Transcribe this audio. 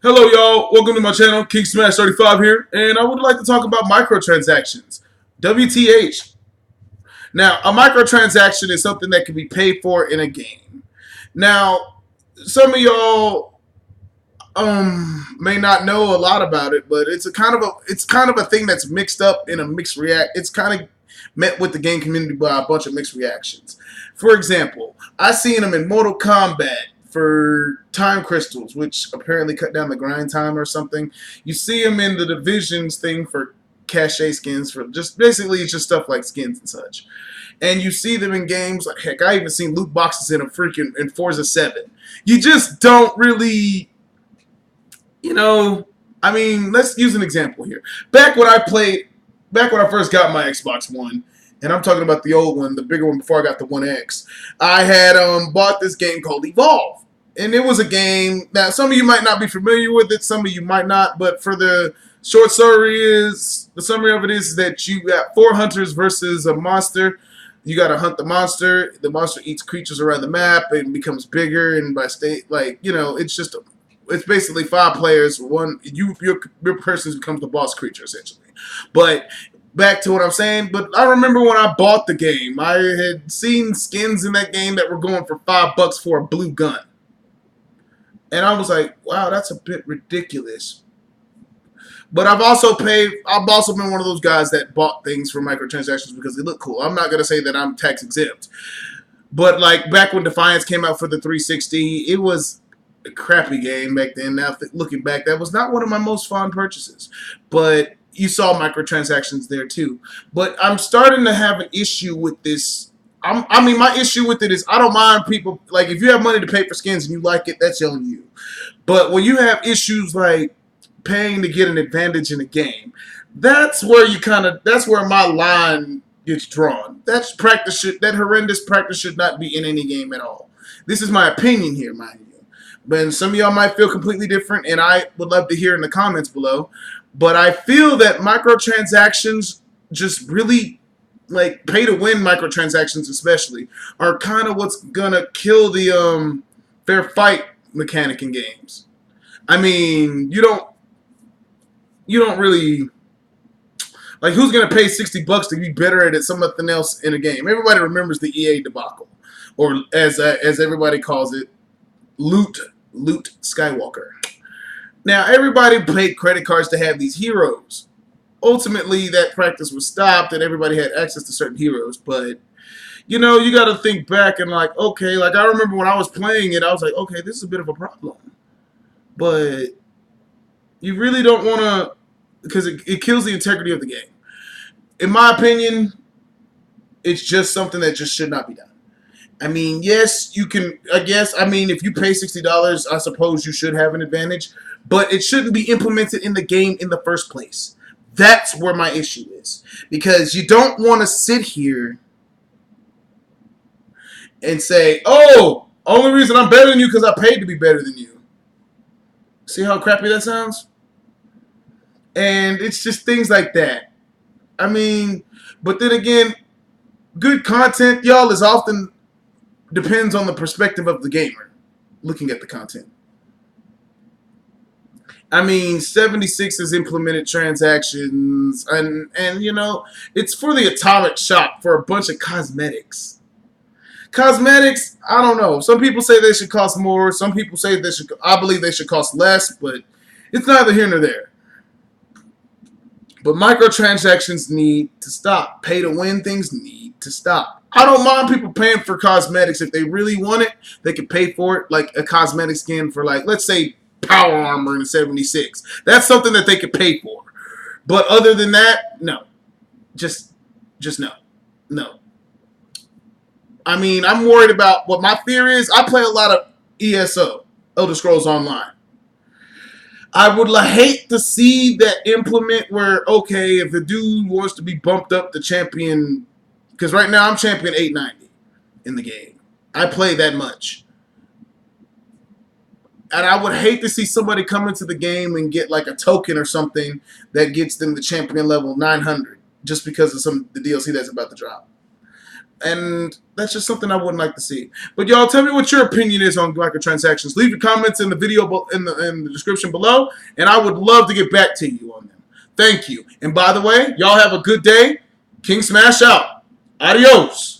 Hello, y'all. Welcome to my channel, King Smash 35 here, and I would like to talk about microtransactions. WTH. Now, a microtransaction is something that can be paid for in a game. Now, some of y'all may not know a lot about it, but it's kind of a thing that's mixed up in a mixed react. It's kind of met with the game community by a bunch of mixed reactions. For example, I seen them in Mortal Kombat for time crystals, which apparently cut down the grind time or something. You see them in the Divisions thing for cachet skins, for just basically it's just stuff like skins and such. And you see them in games like, heck, I even seen loot boxes in in Forza 7. You just don't really, I mean, let's use an example here. Back when I first got my Xbox One, and I'm talking about the old one, the bigger one before I got the One X, I had bought this game called Evolve. And it was a game that some of you might not be familiar with it, some of you might not, but for the short summary of it is that you got 4 hunters versus a monster. You got to hunt the monster. The monster eats creatures around the map and becomes bigger, and by state, it's basically 5 players. Your person becomes the boss creature essentially. But back to what I'm saying. But I remember when I bought the game, I had seen skins in that game that were going for $5 for a blue gun, and I was like, wow, that's a bit ridiculous. But I've also been one of those guys that bought things for microtransactions because they look cool. I'm not gonna say that I'm tax exempt, but like back when Defiance came out for the 360, it was a crappy game back then. Now looking back, that was not one of my most fond purchases. But you saw microtransactions there too. But I'm starting to have an issue with this. My issue with it is I don't mind people, like, if you have money to pay for skins and you like it, that's on you. But when you have issues like paying to get an advantage in a game, that's where my line gets drawn. That horrendous practice should not be in any game at all. This is my opinion here, mind you. But some of y'all might feel completely different, and I would love to hear in the comments below. But I feel that microtransactions just really, like pay to win microtransactions especially, are kind of what's gonna kill the fair fight mechanic in games. I mean, you don't really, like, who's gonna pay $60 to be better at something else in a game? Everybody remembers the EA debacle, or as everybody calls it, loot Skywalker. Now everybody paid credit cards to have these heroes. Ultimately, that practice was stopped, and everybody had access to certain heroes. But you got to think back and like, okay, like I remember when I was playing it, I was like, okay, this is a bit of a problem. But you really don't want to, because it kills the integrity of the game. In my opinion, it's just something that just should not be done. I mean, yes, you can, if you pay $60, I suppose you should have an advantage, but it shouldn't be implemented in the game in the first place. That's where my issue is. Because you don't want to sit here and say, oh, only reason I'm better than you because I paid to be better than you. See how crappy that sounds? And it's just things like that. I mean, but then again, good content, y'all, is often depends on the perspective of the gamer looking at the content. I mean, 76 has implemented transactions, and it's for the atomic shop for a bunch of cosmetics. Cosmetics, I don't know. Some people say they should cost more. Some people say I believe they should cost less, but it's neither here nor there. But microtransactions need to stop. Pay to win things need to stop. I don't mind people paying for cosmetics. If they really want it, they can pay for it, like a cosmetic skin for, like, let's say, power armor in the 76. That's something that they could pay for. But other than that, no. Just no. No. I mean, I'm worried about what my fear is. I play a lot of ESO, Elder Scrolls Online. I would hate to see that implement where, okay, if the dude wants to be bumped up to champion, because right now I'm champion 890 in the game. I play that much. And I would hate to see somebody come into the game and get like a token or something that gets them to champion level 900 just because of the DLC that's about to drop. And that's just something I wouldn't like to see. But y'all, tell me what your opinion is on microtransactions. Leave your comments in the video in the description below, and I would love to get back to you on them. Thank you. And by the way, y'all have a good day. King Smash out. Adios.